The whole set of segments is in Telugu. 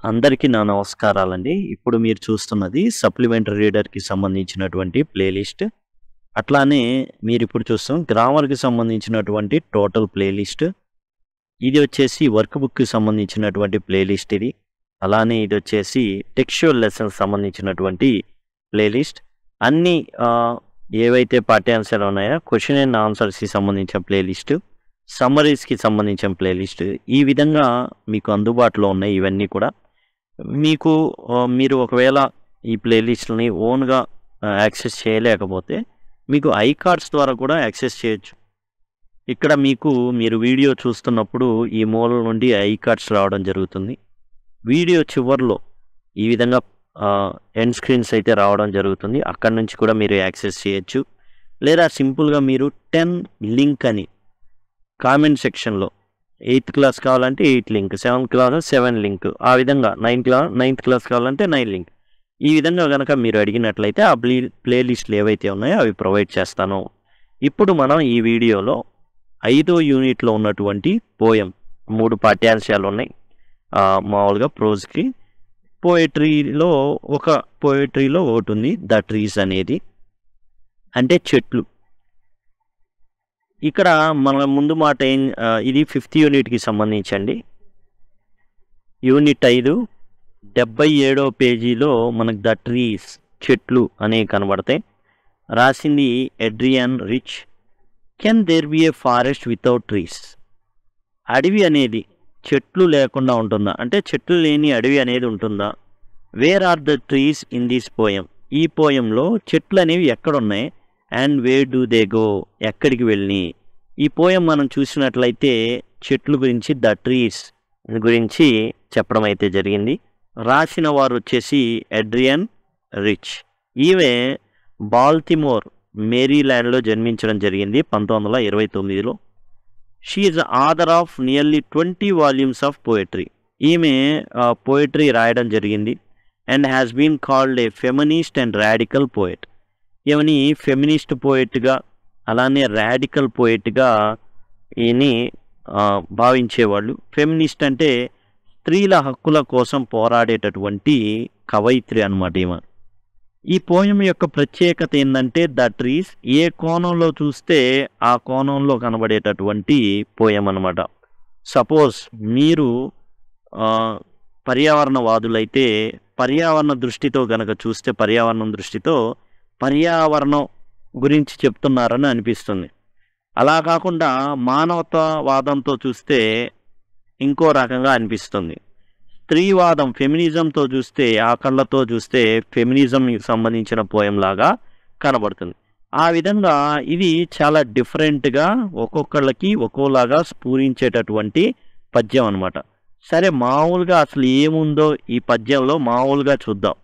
అందరికీ నా నమస్కారాలండి. ఇప్పుడు మీరు చూస్తున్నది సప్లిమెంటరీ రీడర్‌కి సంబంధించినటువంటి ప్లేలిస్ట్. అట్లానే మీరిప్పుడు చూస్తున్న గ్రామర్‌కి సంబంధించినటువంటి టోటల్ ప్లేలిస్ట్. ఇది వచ్చేసి వర్క్ బుక్‌కి సంబంధించినటువంటి ప్లేలిస్ట్ ఇది. అలానే ఇదొచ్చేసి టెక్స్చువల్ లెసన్స్ సంబంధించినటువంటి ప్లేలిస్ట్. అన్నీ ఏవైతే పాఠ్యాంశాలు ఉన్నాయో క్వెషన్ అండ్ ఆన్సర్స్‌కి సంబంధించిన ప్లేలిస్ట్, సమ్మరీస్‌కి సంబంధించిన ప్లేలిస్ట్. ఈ విధంగా మీకు అందుబాటులో ఉన్నాయి ఇవన్నీ కూడా. మీకు మీరు ఒకవేళ ఈ ప్లేలిస్ట్‌లని ఓన్‌గా యాక్సెస్ చేయలేకపోతే మీకు ఐకార్డ్స్ ద్వారా కూడా యాక్సెస్ చేయొచ్చు. ఇక్కడ మీరు వీడియో చూస్తున్నప్పుడు ఈ మూల నుండి ఐకార్డ్స్ రావడం జరుగుతుంది. వీడియో చివర్లో ఈ విధంగా ఎండ్ స్క్రీన్స్ అయితే రావడం జరుగుతుంది. అక్కడి నుంచి కూడా మీరు యాక్సెస్ చేయొచ్చు. లేదా సింపుల్‌గా మీరు 10 లింక్ అని కామెంట్ సెక్షన్‌లో 8th క్లాస్ కావాలంటే 8 లింక్, 7th క్లాస్ 7 లింక్, ఆ విధంగా 9th క్లాస్ కావాలంటే 9 లింక్. ఈ విధంగా కనుక మీరు అడిగినట్లయితే ఆ ప్లేలిస్టులు ఏవైతే ఉన్నాయో అవి ప్రొవైడ్ చేస్తాను. ఇప్పుడు మనం ఈ వీడియోలో 5వ యూనిట్లో ఉన్నటువంటి పోయం 3 పాఠ్యాంశాలు ఉన్నాయి. మామూలుగా ప్రోజ్కి, పోయట్రీలో ఒకటి ఉంది, ద ట్రీస్ అనేది, అంటే చెట్లు. ఇక్కడ మన ముందు మాట ఇది 5th యూనిట్కి సంబంధించండి. యూనిట్ 5 77వ పేజీలో మనకు ద ట్రీస్ చెట్లు అనేవి కనబడతాయి. రాసింది Adrienne Rich. Can there be a forest without trees? అడవి అనేది చెట్లు లేకుండా ఉంటుందా, అంటే చెట్లు లేని అడవి అనేది ఉంటుందా? Where are the trees in this poem? ఈ పోయంలో చెట్లు అనేవి ఎక్కడున్నాయి? And where do they go? ఎక్కడికి వెళ్ళి? ఈ పోయం మనం చూసినట్లయితే చెట్లు గురించి, ద ట్రీస్ గురించి చెప్పడం అయితే జరిగింది. రాసిన వారు వచ్చేసి ఎడ్రియన్ రిచ్. ఈమె బాల్టిమోర్, మేరీల్యాండ్లో జన్మించడం జరిగింది 1929లో. She is author of nearly 20 volumes of poetry. ఈమె పోయట్రీ రాయడం జరిగింది. And has been called a feminist and radical poet. ఈమెని ఫెమినిస్ట్ పోయట్గా, అలానే రాడికల్ పోయట్గా ఈయన్ని భావించేవాళ్ళు. ఫెమినిస్ట్ అంటే స్త్రీల హక్కుల కోసం పోరాడేటటువంటి కవయిత్రి అన్నమాట ఈమె. ఈ పోయం యొక్క ప్రత్యేకత ఏంటంటే ద ట్రీస్ ఏ కోణంలో చూస్తే ఆ కోణంలో కనబడేటటువంటి పోయం అన్నమాట. సపోజ్ మీరు పర్యావరణవాదులైతే పర్యావరణ దృష్టితో గనక చూస్తే, పర్యావరణం దృష్టితో పర్యావరణం గురించి చెప్తున్నారని అనిపిస్తుంది. అలా కాకుండా మానవతావాదంతో చూస్తే ఇంకో రకంగా అనిపిస్తుంది. స్త్రీవాదం, ఫెమినిజంతో చూస్తే, ఆ కళ్ళతో చూస్తే ఫెమినిజంకి సంబంధించిన పోయం లాగా కనబడుతుంది. ఆ విధంగా ఇది చాలా డిఫరెంట్గా ఒక్కొక్కళ్ళకి ఒక్కోలాగా స్ఫురించేటటువంటి పద్యం అన్నమాట. సరే, మామూలుగా అసలు ఏముందో ఈ పద్యంలో మామూలుగా చూద్దాం.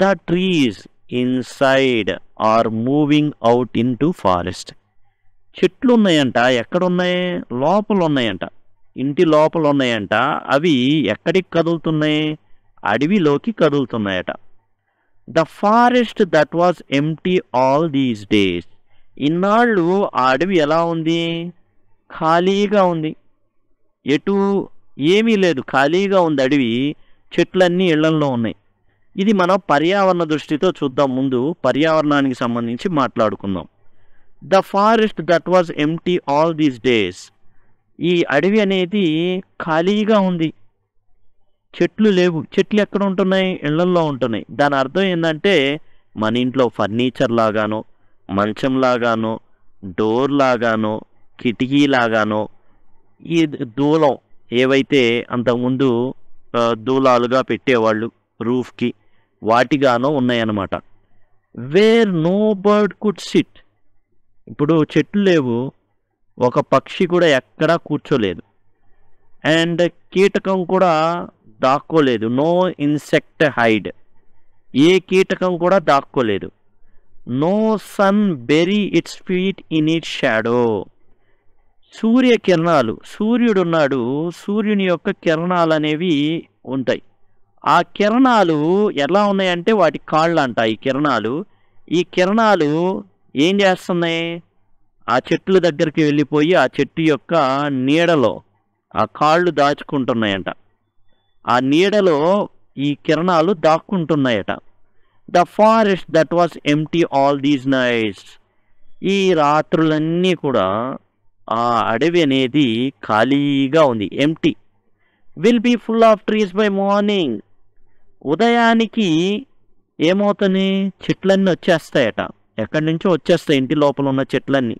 The trees inside are moving out into forest. చెట్లు ఉన్నాయంట. ఎక్కడున్నాయి? లోపల ఉన్నాయంట. ఇంటి లోపల ఉన్నాయంట. అవి ఎక్కడికి కదులుతున్నాయి? అడవిలోకి కదులుతున్నాయట. The forest that was empty all these days. ఇన్నాళ్ళు ఆ అడవి ఎలా ఉంది? ఖాళీగా ఉంది. ఎటు ఏమీ లేదు, ఖాళీగా ఉంది అడవి. చెట్లన్నీ ఇళ్లల్లో ఉన్నాయి. ఇది మనం పర్యావరణ దృష్టితో చూద్దాం. ముందు పర్యావరణానికి సంబంధించి మాట్లాడుకుందాం. The forest that was empty all these days. ఈ అడవి అనేది ఖాళీగా ఉంది, చెట్లు లేవు. చెట్లు ఎక్కడ ఉంటున్నాయి? ఇళ్లల్లో ఉంటున్నాయి. దాని అర్థం ఏంటంటే మన ఇంట్లో ఫర్నిచర్ లాగానో, మంచం లాగానో, డోర్ లాగానో, కిటికీ లాగానో, ఈ దూలం ఏవైతే అంతకుముందు దూలాలుగా పెట్టేవాళ్ళు రూఫ్కి, వాటిగానో ఉన్నాయన్నమాట. Where no bird could sit. ఇప్పుడు చెట్లు లేవు, ఒక పక్షి కూడా ఎక్కడా కూర్చోలేదు. అండ్ కీటకం కూడా దాక్కోలేదు. No insect hide. ఏ కీటకం కూడా దాక్కోలేదు. No sun bury its feet in it shadow. సూర్యకిరణాలు, సూర్యుడున్నాడు, సూర్యుని యొక్క కిరణాలు అనేవి ఉంటాయి. ఆ కిరణాలు ఎలా ఉన్నాయంటే వాటి కాళ్ళు అంట. ఈ కిరణాలు ఏం చేస్తున్నాయి? ఆ చెట్ల దగ్గరికి వెళ్ళిపోయి ఆ చెట్టు యొక్క నీడలో ఆ కాళ్ళు దాచుకుంటున్నాయంట. ఆ నీడలో ఈ కిరణాలు దాక్కుంటున్నాయట. The forest that was empty all these nights. ఈ రాత్రులన్నీ కూడా ఆ అడవి అనేది ఖాళీగా ఉంది, empty. Will be full of trees by morning. ఉదయానికి ఏమవుతుంది, చెట్లన్నీ వచ్చేస్తాయట, ఎక్కడి నుంచో వచ్చేస్తాయి ఇంటి లోపల ఉన్న చెట్లన్నీ.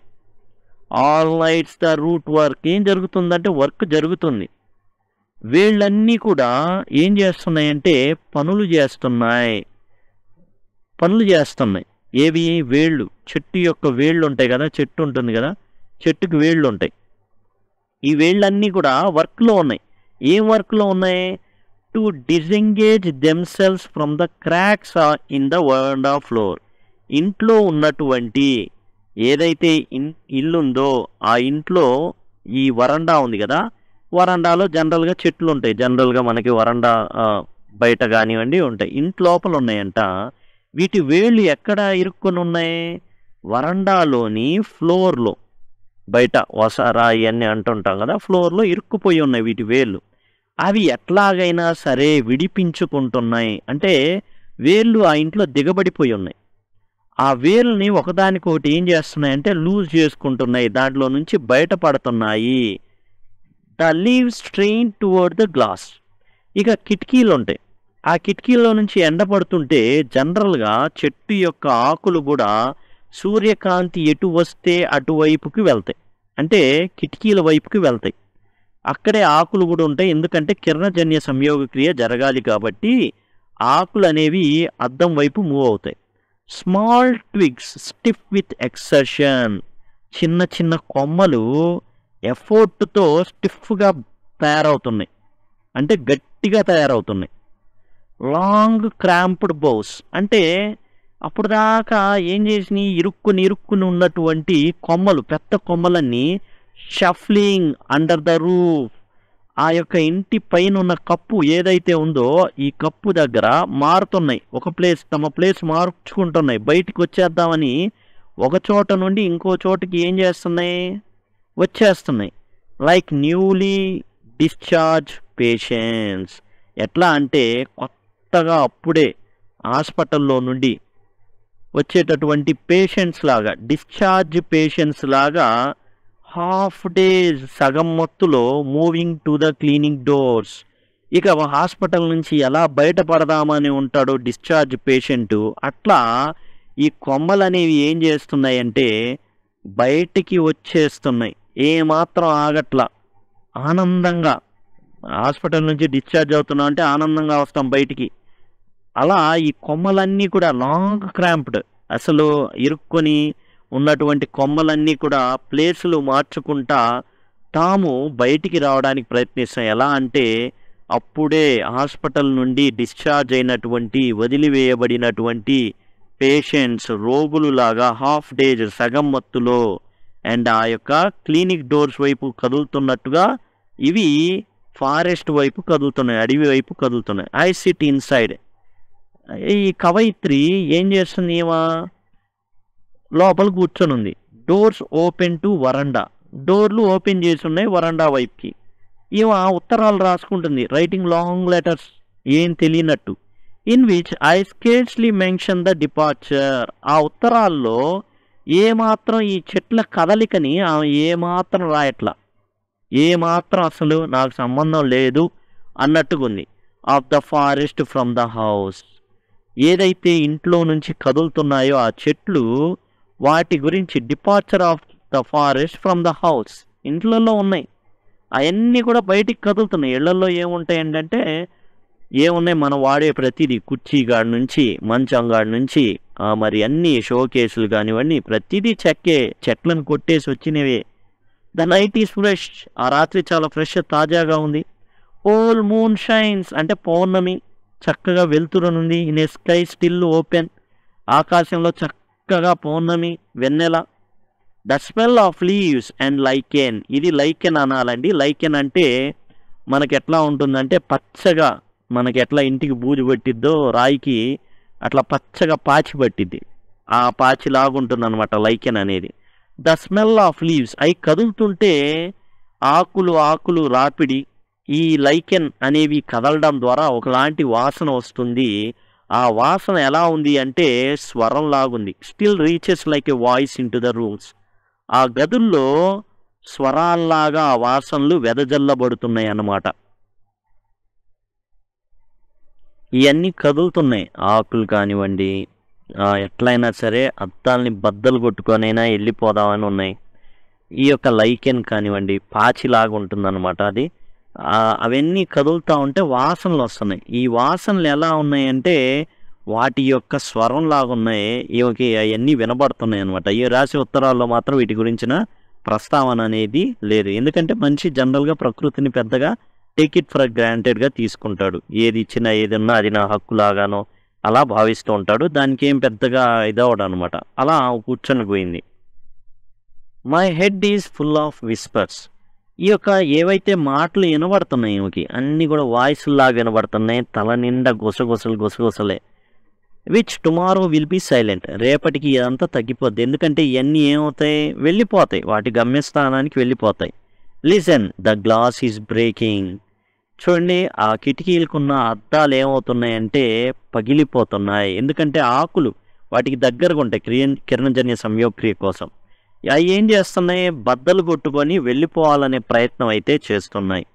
All nights the route work. ఏం జరుగుతుందంటే వర్క్ జరుగుతుంది. వీళ్ళన్నీ కూడా ఏం చేస్తున్నాయంటే పనులు చేస్తున్నాయి. ఏవి? వేళ్ళు. చెట్టు యొక్క వేళ్ళు ఉంటాయి కదా, చెట్టు ఉంటుంది కదా, చెట్టుకి వేళ్ళు ఉంటాయి. ఈ వేళ్ళన్నీ కూడా వర్క్లో ఉన్నాయి. ఏం వర్క్లో ఉన్నాయి? To disengage themselves from the cracks in the veranda floor. ఇంట్లో ఉన్నటువంటి ఏదైతే ఇల్లు ఉందో ఆ ఇంట్లో ఈ వరండా ఉంది కదా, వరండాలో జనరల్గా చెట్లు ఉంటాయి. జనరల్గా మనకి వరండా బయట కానివ్వండి ఉంటాయి, ఇంటి లోపల ఉన్నాయంట. వీటి వేళ్ళు ఎక్కడ ఇరుక్కొని ఉన్నాయి? వరండాలోని ఫ్లోర్లో, బయట వసారా ఇవన్నీ అంటుంటాం కదా, ఫ్లోర్లో ఇరుక్కుపోయి ఉన్నాయి వీటి వేళ్ళు. అవి ఎట్లాగైనా సరే విడిపించుకుంటున్నాయి. అంటే వేళ్ళు ఆ ఇంట్లో దిగబడిపోయి ఉన్నాయి. ఆ వేళ్ళని ఒకదానికొకటి ఏం చేస్తున్నాయంటే లూజ్ చేసుకుంటున్నాయి, దాంట్లో నుంచి బయటపడుతున్నాయి. The leaves strain toward the glass. ఇక కిటికీలు ఉంటాయి. ఆ కిటికీలో నుంచి ఎండ పడుతుంటే జనరల్గా చెట్టు యొక్క ఆకులు కూడా సూర్యకాంతి ఎటు వస్తే అటువైపుకి వెళ్తాయి, అంటే కిటికీల వైపుకి వెళ్తాయి. అక్కడే ఆకులు కూడా ఉంటాయి, ఎందుకంటే కిరణజన్య సంయోగక్రియ జరగాలి కాబట్టి ఆకులు అనేవి అద్దం వైపు మూవ్ అవుతాయి. Small twigs stiff with exertion. చిన్న చిన్న కొమ్మలు ఎఫోర్ట్తో స్టిఫ్గా తయారవుతున్నాయి, అంటే గట్టిగా తయారవుతున్నాయి. లాంగ్ క్రాంప్డ్ బౌస్, అంటే అప్పుడు దాకా ఏం చేసినాయి, ఇరుక్కుని ఉన్నటువంటి కొమ్మలు, పెద్ద కొమ్మలన్నీ షఫ్లింగ్ అండర్ ద రూఫ్. ఆ యొక్క ఇంటి పైన ఉన్న కప్పు ఏదైతే ఉందో ఈ కప్పు దగ్గర మారుతున్నాయి, తమ ప్లేస్ మార్చుకుంటున్నాయి, బయటికి వచ్చేద్దామని ఒక చోట నుండి ఇంకో చోటకి ఏం చేస్తున్నాయి, వచ్చేస్తున్నాయి. Like newly discharge patients. ఎట్లా అంటే కొత్తగా అప్పుడే హాస్పిటల్లో నుండి వచ్చేటటువంటి పేషెంట్స్ లాగా, డిశ్చార్జ్ పేషెంట్స్ లాగా హాఫ్ డేస్, సగం మత్తులో moving to the cleaning doors. ఇక హాస్పిటల్ నుంచి ఎలా బయటపడదామని ఉంటాడో డిశ్చార్జ్ పేషెంట్, అట్లా ఈ కొమ్మలు అనేవి ఏం చేస్తున్నాయంటే బయటికి వచ్చేస్తున్నాయి. ఏమాత్రం ఆగట్లా, ఆనందంగా. హాస్పిటల్ నుంచి డిశ్చార్జ్ అవుతున్నాం అంటే ఆనందంగా వస్తాం బయటికి. అలా ఈ కొమ్మలన్నీ కూడా లాంగ్ క్రాంప్డ్, అసలు ఇరుక్కొని ఉన్నటువంటి కొమ్మలన్నీ కూడా ప్లేసులు మార్చుకుంటా తాము బయటికి రావడానికి ప్రయత్నిస్తాయి. ఎలా అంటే అప్పుడే హాస్పిటల్ నుండి డిశ్చార్జ్ అయినటువంటి, వదిలివేయబడినటువంటి పేషెంట్స్, రోగులు లాగా హాఫ్ డేస్, సగం మత్తులో అండ్ ఆ యొక్క క్లినిక్ డోర్స్ వైపు కదులుతున్నట్టుగా ఇవి ఫారెస్ట్ వైపు కదులుతున్నాయి, అడవి వైపు కదులుతున్నాయి. I SIT inside. ఈ కవయిత్రి ఏం చేస్తుంది, ఏమా లోపల కూర్చొని ఉంది. డోర్స్ ఓపెన్ టు వరండా. డోర్లు ఓపెన్ చేసి ఉన్నాయి వరండా వైపుకి. ఈమె ఉత్తరాలు రాసుకుంటుంది, రైటింగ్ లాంగ్ లెటర్స్, ఏం తెలియనట్టు. In which I scarcely mention the departure. ఆ ఉత్తరాల్లో ఏమాత్రం ఈ చెట్ల కదలికని ఆమె ఏమాత్రం రాయట్లా, ఏమాత్రం అసలు నాకు సంబంధం లేదు అన్నట్టుగా ఉంది. Of the forest from the house. ఏదైతే ఇంట్లో నుంచి కదులుతున్నాయో ఆ చెట్లు, వాటి గురించి departure of the forest from the house. ఇంట్లలో ఉన్నాయి అవన్నీ కూడా బయటికి కదులుతున్నాయి. ఇళ్లలో ఏముంటాయి అంటే ఏమున్నాయి, మనం వాడే ప్రతిదీ, కుర్చీ గాడి నుంచి మంచం గాడి నుంచి మరి అన్ని షోకేసులు కానివ్వండి ప్రతిదీ చెక్కే, చెట్లను కొట్టేసి వచ్చినవే. The night is fresh. ఆ రాత్రి చాలా ఫ్రెష్, తాజాగా ఉంది. ఓల్ మూన్ షైన్స్, అంటే పౌర్ణమి చక్కగా వెలుతురనుంది. In a sky still open. ఆకాశంలో చక్కగా పౌర్ణమి, వెన్నెల. The smell of leaves and lichen. ఇది లైకెన్ అనాలండి. లైకెన్ అంటే మనకి ఎట్లా ఉంటుందంటే పచ్చగా, మనకి ఎట్లా ఇంటికి బూజు పట్టిద్దో రాయికి అట్లా పచ్చగా పాచి పట్టిద్ది, ఆ పాచి లాగుంటుంది అనమాట లైకెన్ అనేది. The smell of leaves. అవి కదులుతుంటే ఆకులు రాపిడి, ఈ లైకెన్ అనేవి కదలడం ద్వారా ఒకలాంటి వాసన వస్తుంది. ఆ వాసన ఎలా ఉంది అంటే స్వరం లాగుంది. Still reaches like a voice in to the rooms. ఆ గదుల్లో స్వరాల్లాగా ఆ వాసనలు వెదజల్లబడుతున్నాయి అన్నమాట. ఇవన్నీ కదులుతున్నాయి. ఆకులు కానివ్వండి, ఎట్లయినా సరే అద్దాలని బద్దలు కొట్టుకొనైనా వెళ్ళిపోదామని ఉన్నాయి. ఈ యొక్క లైకెన్ కానివ్వండి, పాచిలాగా ఉంటుందన్నమాట అది. అవన్నీ కదులుతూ ఉంటే వాసనలు వస్తున్నాయి. ఈ వాసనలు ఎలా ఉన్నాయంటే వాటి యొక్క స్వరంలాగా ఉన్నాయి. ఈమెకి అవన్నీ వినబడుతున్నాయి అనమాట. ఈ రాసి ఉత్తరాల్లో మాత్రం వీటి గురించిన ప్రస్తావన అనేది లేదు. ఎందుకంటే మనిషి జనరల్గా ప్రకృతిని పెద్దగా టేక్ ఇట్ ఫర్ గ్రాంటెడ్గా తీసుకుంటాడు. ఏది ఇచ్చినా ఏదన్నా అది నా హక్కులాగానో అలా భావిస్తూ ఉంటాడు. దానికి ఏం పెద్దగా ఇదవడం అనమాట. అలా కూర్చొని పోయింది. My head is full of whispers. ఈ యొక్క ఏవైతే మాటలు వినబడుతున్నాయి ఈమెకి అన్నీ కూడా వాయిస్లాగా వినబడుతున్నాయి. తల నిండా గుసగుసలే. Which tomorrow will be silent. రేపటికి ఇదంతా తగ్గిపోద్ది. ఎందుకంటే ఇవన్నీ ఏమవుతాయి, వెళ్ళిపోతాయి, వాటి గమ్యస్థానానికి వెళ్ళిపోతాయి. Listen, the glass is breaking. చూడండి, ఆ కిటికీలకున్న అద్దాలు ఏమవుతున్నాయంటే పగిలిపోతున్నాయి. ఎందుకంటే ఆకులు వాటికి దగ్గరగా ఉంటాయి కిరణజన్య సంయోగక్రియ కోసం. అవి ఏం చేస్తున్నాయి, బద్దలు కొట్టుకొని వెళ్ళిపోవాలనే ప్రయత్నం అయితే చేస్తున్నాయి.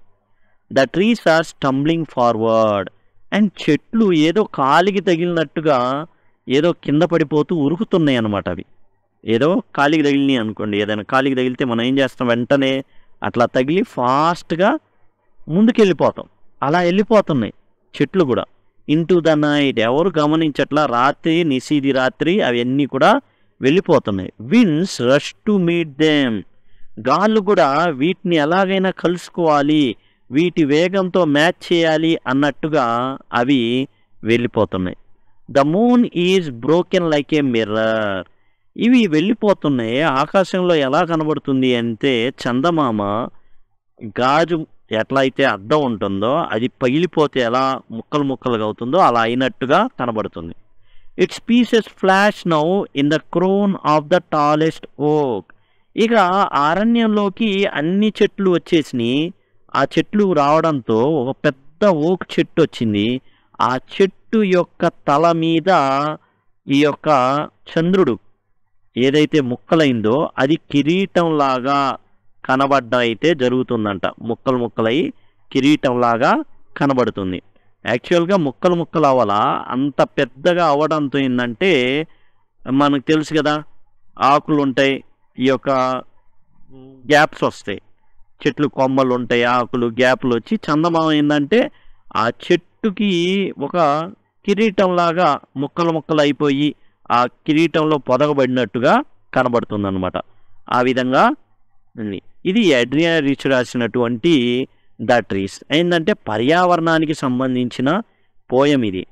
The trees are stumbling forward. And చెట్లు ఏదో కాలికి తగిలినట్టుగా ఏదో కింద పడిపోతూ ఉరుకుతున్నాయి అన్నమాట. అవి ఏదో కాలికి తగిలినాయి అనుకోండి. ఏదైనా కాలికి తగిలితే మనం ఏం చేస్తాం, వెంటనే అట్లా తగిలి ఫాస్ట్గా ముందుకెళ్ళిపోతాం. అలా వెళ్ళిపోతున్నాయి చెట్లు కూడా. Into the night. ఎవరు గమనించట్లా. రాత్రి, నిశీది రాత్రి అవన్నీ కూడా వెళ్ళిపోతున్నాయి. Winds rush to meet them. గాళ్ళు కూడా వీటిని ఎలాగైనా కలుసుకోవాలి, వీటి వేగంతో మ్యాచ్ చేయాలి అన్నట్టుగా అవి వెళ్ళిపోతున్నాయి. The moon is broken like a mirror. ఇవి వెళ్ళిపోతున్నాయి. ఆకాశంలో ఎలా కనబడుతుంది అంటే చందమామ గాజు ఎట్లా అయితే అద్దం ఉంటుందో అది పగిలిపోతే ఎలా ముక్కలుగా అవుతుందో అలా అయినట్టుగా కనబడుతుంది. It's pieces flash now in the crown of the tallest ఓక్. ఇక అరణ్యంలోకి అన్ని చెట్లు వచ్చేసినాయి. ఆ చెట్లు రావడంతో ఒక పెద్ద ఓక్ చెట్టు వచ్చింది. ఆ చెట్టు యొక్క తల మీద ఈ యొక్క చంద్రుడు ఏదైతే ముక్కలైందో అది కిరీటంలాగా కనబడ్డం అయితే జరుగుతుందంట. ముక్కలై కిరీటంలాగా కనబడుతుంది. యాక్చువల్గా ముక్కలు అవ్వాలా, అంత పెద్దగా అవ్వడంతో ఏంటంటే మనకు తెలుసు కదా, ఆకులు ఉంటాయి, ఈ యొక్క గ్యాప్స్ వస్తాయి, చెట్లు కొమ్మలు ఉంటాయి, ఆకులు గ్యాప్లు వచ్చి చందమామ ఏంటంటే ఆ చెట్టుకి ఒక కిరీటంలాగా ముక్కలు అయిపోయి ఆ కిరీటంలో పొదగబడినట్టుగా కనబడుతుంది అనమాట. ఆ విధంగా ఉంది. ఇది అడ్రియా రిచ్ రాసినటువంటి ద ట్రీస్. ఏంటంటే పర్యావరణానికి సంబంధించిన పోయం ఇది.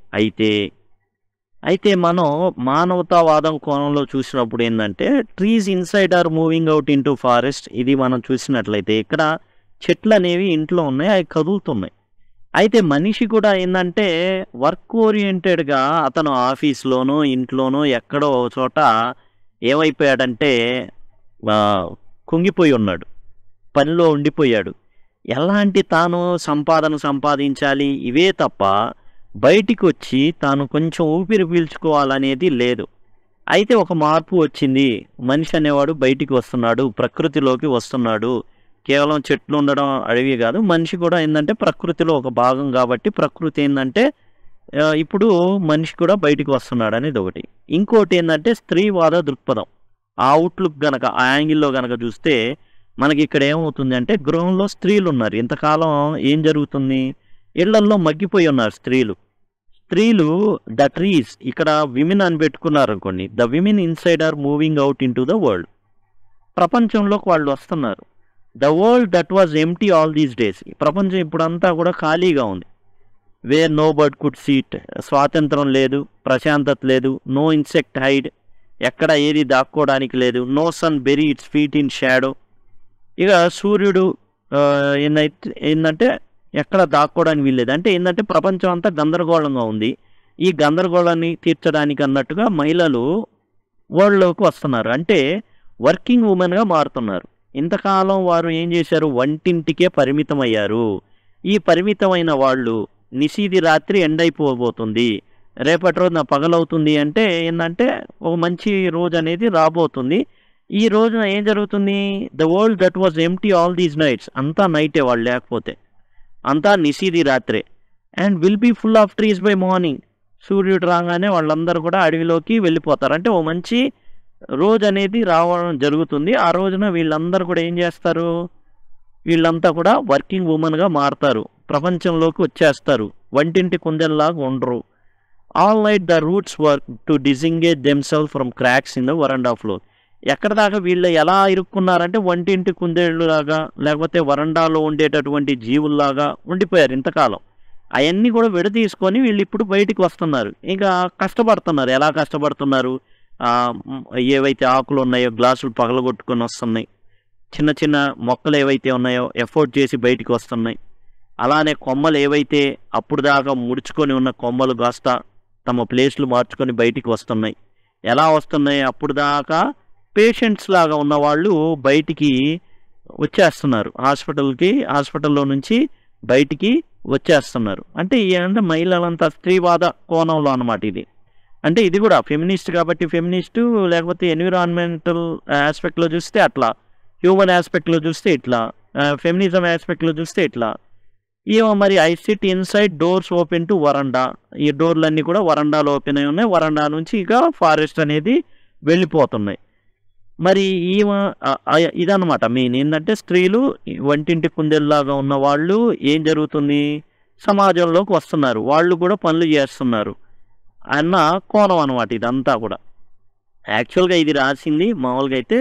అయితే మనం మానవతావాదం కోణంలో చూసినప్పుడు ఏంటంటే trees inside are moving out into forest. ఇది మనం చూసినట్లయితే ఇక్కడ చెట్లు అనేవి ఇంట్లో ఉన్నాయి, అవి కదులుతున్నాయి. అయితే మనిషి కూడా ఏంటంటే వర్క్ ఓరియంటెడ్గా అతను ఆఫీస్లోనో ఇంట్లోనో ఎక్కడో ఒక చోట ఏమైపోయాడంటే కుంగిపోయి ఉన్నాడు, పనిలో ఉండిపోయాడు. ఎలాంటి తాను సంపాదించాలి ఇవే తప్ప బయటికి వచ్చి తాను కొంచెం ఊపిరి పీల్చుకోవాలనేది లేదు. అయితే ఒక మార్పు వచ్చింది. మనిషి అనేవాడు బయటికి వస్తున్నాడు, ప్రకృతిలోకి వస్తున్నాడు. కేవలం చెట్లు ఉండడం అడవి కాదు, మనిషి కూడా ఏంటంటే ప్రకృతిలో ఒక భాగం కాబట్టి ప్రకృతి ఏంటంటే ఇప్పుడు మనిషి కూడా బయటికి వస్తున్నాడు అనేది ఒకటి. ఇంకోటి ఏంటంటే స్త్రీవాద దృక్పథం. ఆ అవుట్లుక్ గనక ఆ యాంగిల్లో గనక చూస్తే మనకి ఇక్కడ ఏమవుతుంది అంటే గృహంలో స్త్రీలు ఉన్నారు. ఇంతకాలం ఏం జరుగుతుంది, ఇళ్లల్లో మగ్గిపోయి ఉన్నారు స్త్రీలు. ద ట్రీస్ ఇక్కడ విమెన్ అని పెట్టుకున్నారు అనుకోండి. The women inside are moving out into the world. ప్రపంచంలోకి వాళ్ళు వస్తున్నారు. The world that was empty all these days. ప్రపంచం ఇప్పుడంతా కూడా ఖాళీగా ఉంది. Where no bird could sit. స్వాతంత్రం లేదు, ప్రశాంతత లేదు. No insect hide. ఎక్కడ ఏది దాక్కోవడానికి లేదు. No sun bury its feet in shadow. ఇక సూర్యుడు ఏంటంటే ఎక్కడ దాక్కోవడానికి వీల్లేదు. అంటే ఏంటంటే ప్రపంచం అంతా గందరగోళంగా ఉంది. ఈ గందరగోళాన్ని తీర్చడానికి అన్నట్టుగా మహిళలు వరల్డ్లోకి వస్తున్నారు. అంటే వర్కింగ్ ఉమెన్గా మారుతున్నారు. ఇంతకాలం వారు ఏం చేశారు, వంటింటికే పరిమితం అయ్యారు. ఈ పరిమితమైన వాళ్ళు నిశీది రాత్రి ఎండ్ అయిపోబోతుంది, రేపటి రోజున పగలవుతుంది అంటే ఏంటంటే ఒక మంచి రోజు అనేది రాబోతుంది. ఈ రోజున ఏం జరుగుతుంది? The world that was empty all these nights, అంతా నైటే వాళ్ళు లేకపోతే, అంతా నిశీది రాత్రే. And will be full of trees by morning, సూర్యుడు రాగానే వాళ్ళందరూ కూడా అడవిలోకి వెళ్ళిపోతారు. అంటే ఓ మంచి రోజు అనేది రావడం జరుగుతుంది. ఆ రోజున వీళ్ళందరూ కూడా ఏం చేస్తారు? వీళ్ళంతా కూడా వర్కింగ్ ఉమెన్గా మారుతారు, ప్రపంచంలోకి వచ్చేస్తారు, వంటింటి కుందెల్లాగా ఉండరు. All night the roots work to disengage themselves from cracks in the veranda floor. ఎక్కడ దాకా వీళ్ళు ఎలా ఇరుక్కున్నారంటే వంటింటి కుందేళ్ళులాగా లేకపోతే వరండాలో ఉండేటటువంటి జీవుల్లాగా ఉండిపోయారు ఇంతకాలం. అవన్నీ కూడా విడదీసుకొని వీళ్ళు ఇప్పుడు బయటికి వస్తున్నారు. ఇంకా కష్టపడుతున్నారు. ఎలా కష్టపడుతున్నారు? ఏవైతే ఆకులు ఉన్నాయో గ్లాసులు పగలగొట్టుకొని వస్తున్నాయి, చిన్న చిన్న మొక్కలు ఏవైతే ఉన్నాయో ఎఫోర్డ్ చేసి బయటికి వస్తున్నాయి. అలానే కొమ్మలు ఏవైతే అప్పుడు దాకా ముడుచుకొని ఉన్న కొమ్మలు కాస్త తమ ప్లేస్లు మార్చుకొని బయటికి వస్తున్నాయి. ఎలా వస్తున్నాయి? అప్పుడు దాకా పేషెంట్స్ లాగా ఉన్నవాళ్ళు బయటికి వచ్చేస్తున్నారు, హాస్పిటల్లో నుంచి బయటికి వచ్చేస్తున్నారు. అంటే ఏంటంటే మహిళలంతా స్త్రీవాద కోణంలో అన్నమాట ఇది. అంటే ఇది కూడా ఫెమినిస్ట్ కాబట్టి ఫెమినిస్టు, లేకపోతే ఎన్విరాన్మెంటల్ ఆస్పెక్ట్లో చూస్తే అట్లా, హ్యూమన్ ఆస్పెక్ట్లో చూస్తే ఇట్లా, ఫెమినిజం ఆస్పెక్ట్లో చూస్తే ఇట్లా. ఏమో మరి I SIT inside doors open to వరండా, ఈ డోర్లన్నీ కూడా వరండాలో ఓపెన్ అయి ఉన్నాయి. వరండా నుంచి ఇక ఫారెస్ట్ అనేది వెళ్ళిపోతున్నాయి. మరి ఇదన్నమాట మెయిన్ ఏంటంటే స్త్రీలు వంటింటి కుందెల్లాగా ఉన్న వాళ్ళు ఏం జరుగుతుంది? సమాజంలోకి వస్తున్నారు, వాళ్ళు కూడా పనులు చేస్తున్నారు అన్న కోణం అనమాట ఇదంతా కూడా. యాక్చువల్గా ఇది రాసింది మామూలుగా అయితే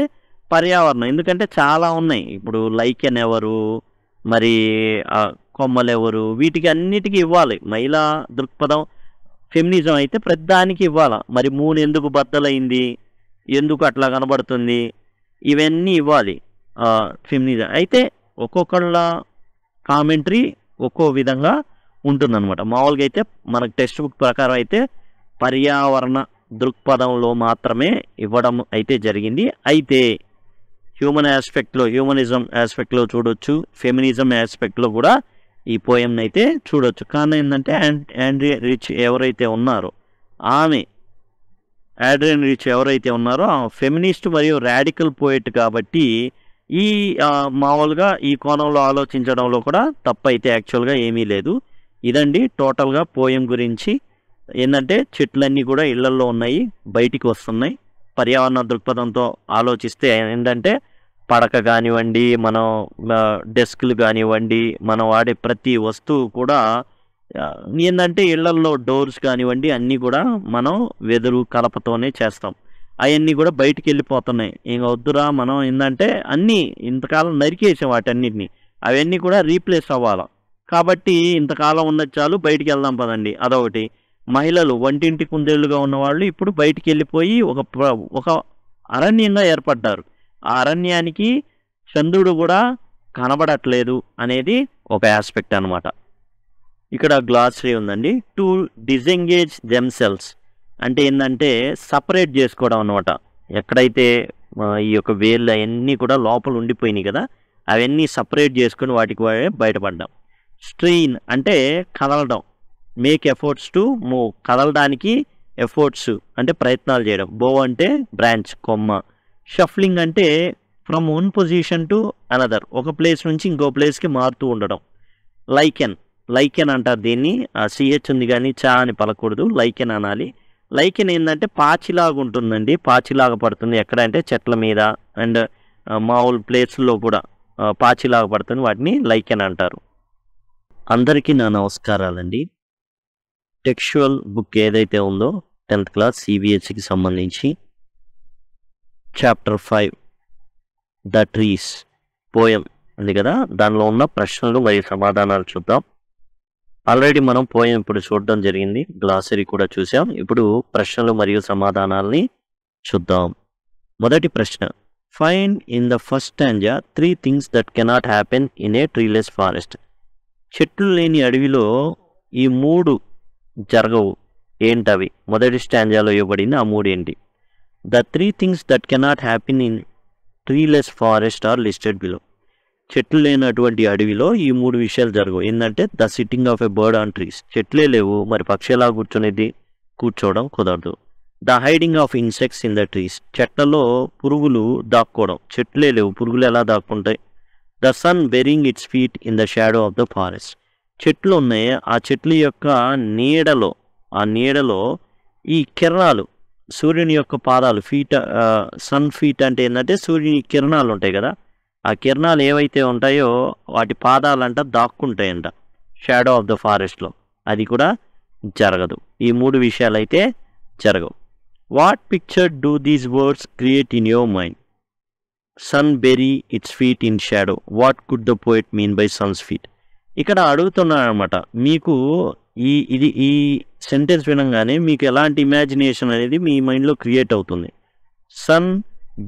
పర్యావరణం, ఎందుకంటే చాలా ఉన్నాయి. ఇప్పుడు లైకెన్ ఎవరు, మరి కొమ్మలు ఎవరు, వీటికి అన్నిటికీ ఇవ్వాలి మహిళా దృక్పథం. ఫెమినిజం అయితే ప్రతిదానికి ఇవ్వాలి. మరి మూన్ ఎందుకు బద్దలైంది, ఎందుకు అట్లా కనబడుతుంది, ఇవన్నీ ఇవ్వాలి ఫెమినిజం అయితే. ఒక్కొక్కళ్ళ కామెంటరీ ఒక్కో విధంగా ఉంటుందన్నమాట. మామూలుగా అయితే మనకు టెక్స్ట్ బుక్ ప్రకారం అయితే పర్యావరణ దృక్పథంలో మాత్రమే ఇవ్వడం అయితే జరిగింది. అయితే హ్యూమనిజం ఆస్పెక్ట్లో చూడొచ్చు, ఫెమినిజం ఆస్పెక్ట్లో కూడా ఈ పోయంని అయితే చూడొచ్చు. కానీ ఏంటంటే ఆండ్రియా రిచ్ ఎవరైతే ఉన్నారో ఫెమినిస్ట్ మరియు రాడికల్ పోయిట్ కాబట్టి ఈ మామూలుగా ఈ కోణంలో ఆలోచించడంలో కూడా తప్పు అయితే యాక్చువల్గా ఏమీ లేదు. ఇదండి టోటల్గా పోయం గురించి. ఏంటంటే చెట్లన్నీ కూడా ఇళ్లల్లో ఉన్నాయి, బయటికి వస్తున్నాయి. పర్యావరణ దృక్పథంతో ఆలోచిస్తే ఏంటంటే పడక కానివ్వండి, మనం డెస్క్లు కానివ్వండి, మనం వాడే ప్రతి వస్తువు కూడా ఏంటంటే ఇళ్లల్లో డోర్స్ కానివ్వండి అన్నీ కూడా మనం వెదురు కలపతోనే చేస్తాం. అవన్నీ కూడా బయటికి వెళ్ళిపోతున్నాయి. ఇంకా వద్దురా మనం ఏంటంటే అన్నీ ఇంతకాలం నరికేసాం వాటన్నిటిని, అవన్నీ కూడా రీప్లేస్ అవ్వాలి. కాబట్టి ఇంతకాలం ఉన్నది చాలు, బయటికి వెళ్దాం పదండి. అదొకటి. మహిళలు వంటింటి కుందేళ్లుగా ఉన్నవాళ్ళు ఇప్పుడు బయటికి వెళ్ళిపోయి ఒక అరణ్యంగా ఏర్పడ్డారు. ఆ అరణ్యానికి చంద్రుడు కూడా కనబడట్లేదు అనేది ఒక ఆస్పెక్ట్ అనమాట. ఇక్కడ గ్లాసరీ ఉందండి. టు డిసెంగేజ్ దెమ్సెల్స్ అంటే ఏంటంటే సపరేట్ చేసుకోవడం అనమాట. ఎక్కడైతే ఈ యొక్క వేళ్ళు అవన్నీ కూడా లోపల ఉండిపోయినాయి కదా, అవన్నీ సపరేట్ చేసుకొని వాటికి బయటపడ్డాం. స్ట్రెయిన్ అంటే కదలడం, మేక్ ఎఫర్ట్స్ టు మూవ్ కదలడానికి, ఎఫర్ట్స్ అంటే ప్రయత్నాలు చేయడం, బో అంటే బ్రాంచ్ కొమ్మ, షఫ్లింగ్ అంటే from one position to another ఒక ప్లేస్ నుంచి ఇంకో ప్లేస్కి మారుతూ ఉండడం. లైకెన్ అంటారు దీన్ని, సిహెచ్ ఉంది కానీ చా అని పలకూడదు, లైకెన్ అనాలి. లైకెన్ ఏంటంటే పాచిలాగా ఉంటుందండి, పాచిలాగా పడుతుంది. ఎక్కడ అంటే చెట్ల మీద అండ్ మామూలు ప్లేస్లో కూడా పాచిలాగా పడుతుంది, వాటిని లైకెన్ అంటారు. అందరికీ నా నమస్కారాలండి. టెక్స్చువల్ బుక్ ఏదైతే ఉందో 10th క్లాస్ సిబిఎస్సికి సంబంధించి చాప్టర్ 5 ద ట్రీస్ పోయం ఉంది కదా, దానిలో ఉన్న ప్రశ్నలు మరియు సమాధానాలు చూద్దాం. ఆల్రెడీ మనం పోయం ఇప్పుడు చూడడం జరిగింది, గ్లాసరీ కూడా చూసాం. ఇప్పుడు ప్రశ్నలు మరియు సమాధానాలని చూద్దాం. మొదటి ప్రశ్న, find in the first stanza 3 things that cannot happen in a treeless forest. చెట్లు లేని అడవిలో ఈ 3 జరగవు, ఏంటవి? మొదటి స్టాంజాలో ఇవ్వబడింది ఆ 3 ఏంటి? The 3 things that cannot happen in treeless forest are listed below. చెట్లు లేనటువంటి అడవిలో ఈ 3 విషయాలు జరగవు. ఏందంటే the sitting of a bird on trees, చెట్లే లేవు, మరి పక్షి ఎలా కూర్చోవడం కుదరదు. The hiding of insects in the trees, చెట్లలో పురుగులు దాక్కోవడం, చెట్లే లేవు, పురుగులు ఎలా దాక్కుంటాయి. The sun burying its feet in the shadow of the forest, చెట్లు ఉన్నాయి, ఆ చెట్ల యొక్క నీడలో ఈ కిరణాలు, సూర్యుని యొక్క పాదాలు, సన్ ఫీట్ అంటే ఏంటంటే సూర్యుని కిరణాలు ఉంటాయి కదా, ఆ కిరణాలు ఏవైతే ఉంటాయో వాటి పాదాలంట దాక్కుంటాయంట షాడో ఆఫ్ ద ఫారెస్ట్లో. అది కూడా జరగదు. ఈ 3 విషయాలు అయితే జరగవు. What picture do these words create in your mind? Sun bury its feet in shadow, what could the poet mean by sun's feet? ఇక్కడ అడుగుతున్నాను అనమాట, మీకు ఈ సెంటెన్స్ వినంగానే మీకు ఎలాంటి ఇమాజినేషన్ అనేది మీ మైండ్లో క్రియేట్ అవుతుంది. Sun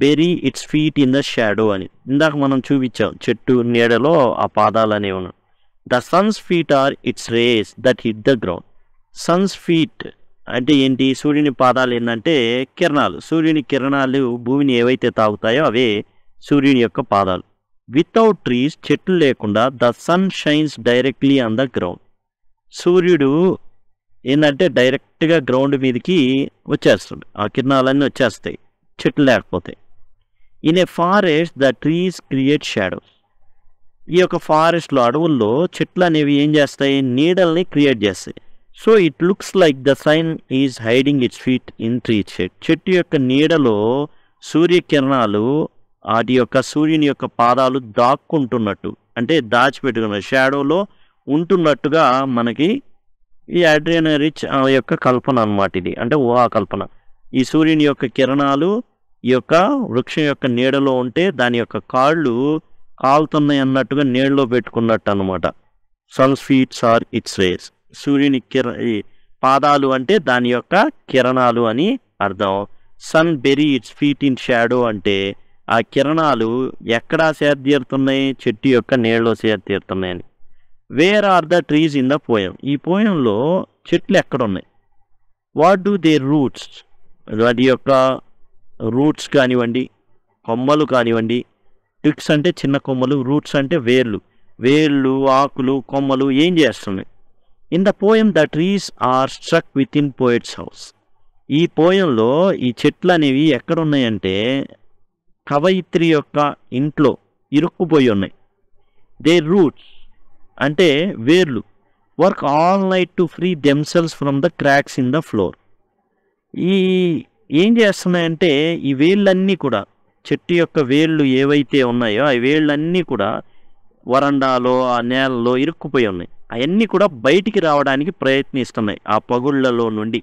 bury its feet in the shadow అని ఇందాక మనం చూపించాం, చెట్టు నీడలో ఆ పాదాలు అనేవి ఉన్నాయి. The sun's feet are its rays that hit the ground. Sun's feet అంటే ఏంటి? సూర్యుని పాదాలు ఏంటంటే కిరణాలు, సూర్యుని కిరణాలు భూమిని ఏవైతే తాగుతాయో అవే సూర్యుని యొక్క పాదాలు. వితౌట్ ట్రీస్, చెట్లు లేకుండా the sun shines directly on the ground, సూర్యుడు ఏంటంటే డైరెక్ట్గా గ్రౌండ్ మీదకి వచ్చేస్తుంది, ఆ కిరణాలన్నీ వచ్చేస్తాయి చెట్లు లేకపోతే. In a forest the trees create shadows, ఈ యొక్క ఫారెస్ట్లో అడవుల్లో చెట్లు అనేవి ఏం చేస్తాయి? నీడల్ని క్రియేట్ చేస్తాయి. So it looks like the sun is hiding its feet in tree shade, చెట్టు యొక్క నీడలో సూర్యకిరణాలు వాటి యొక్క సూర్యుని యొక్క పాదాలు దాక్కుంటున్నట్టు, అంటే దాచిపెట్టుకున్న షాడోలో ఉంటున్నట్టుగా మనకి ఈ అడ్రియానా రిచ్ యొక్క కల్పన అన్నమాట. ఇది అంటే ఊహా కల్పన. ఈ సూర్యుని యొక్క కిరణాలు ఈ యొక్క వృక్షం యొక్క నీడలో ఉంటే దాని యొక్క కాళ్ళు కాలుతున్నాయి అన్నట్టుగా నీడలో పెట్టుకున్నట్టు అనమాట. Sun's feets are its rays, సూర్యుని పాదాలు అంటే దాని యొక్క కిరణాలు అని అర్థం. Sun bury its feet in shadow అంటే ఆ కిరణాలు ఎక్కడా సేదతీరుతున్నాయి? చెట్టు యొక్క నీడలో సేదతీరుతున్నాయని. Where are the trees in the poem, ఈ పోయంలో చెట్లు ఎక్కడున్నాయి? వాట్ డూ దే రూట్స్, వాటి యొక్క రూట్స్ కానివ్వండి, కొమ్మలు కానివ్వండి, ట్విక్స్ అంటే చిన్న కొమ్మలు, రూట్స్ అంటే వేళ్ళు, ఆకులు, కొమ్మలు ఏం చేస్తున్నాయి? In the poem the trees are struck with in poet's house, ఈ పోయంలో ఈ చెట్లు అనేవి ఎక్కడున్నాయంటే కవయిత్రి యొక్క ఇంట్లో ఇరుక్కుపోయి ఉన్నాయి. దే రూట్స్ అంటే వేర్లు work all night to free themselves from the cracks in the floor, ఈ ఏం చేస్తున్నాయంటే ఈ వేళ్ళన్నీ కూడా, చెట్టు యొక్క వేళ్ళు ఏవైతే ఉన్నాయో ఆ వేళ్ళన్నీ కూడా వరండాలో ఆ నేలలో ఇరుక్కుపోయి ఉన్నాయి. అవన్నీ కూడా బయటికి రావడానికి ప్రయత్నిస్తున్నాయి ఆ పగుళ్లలో నుండి.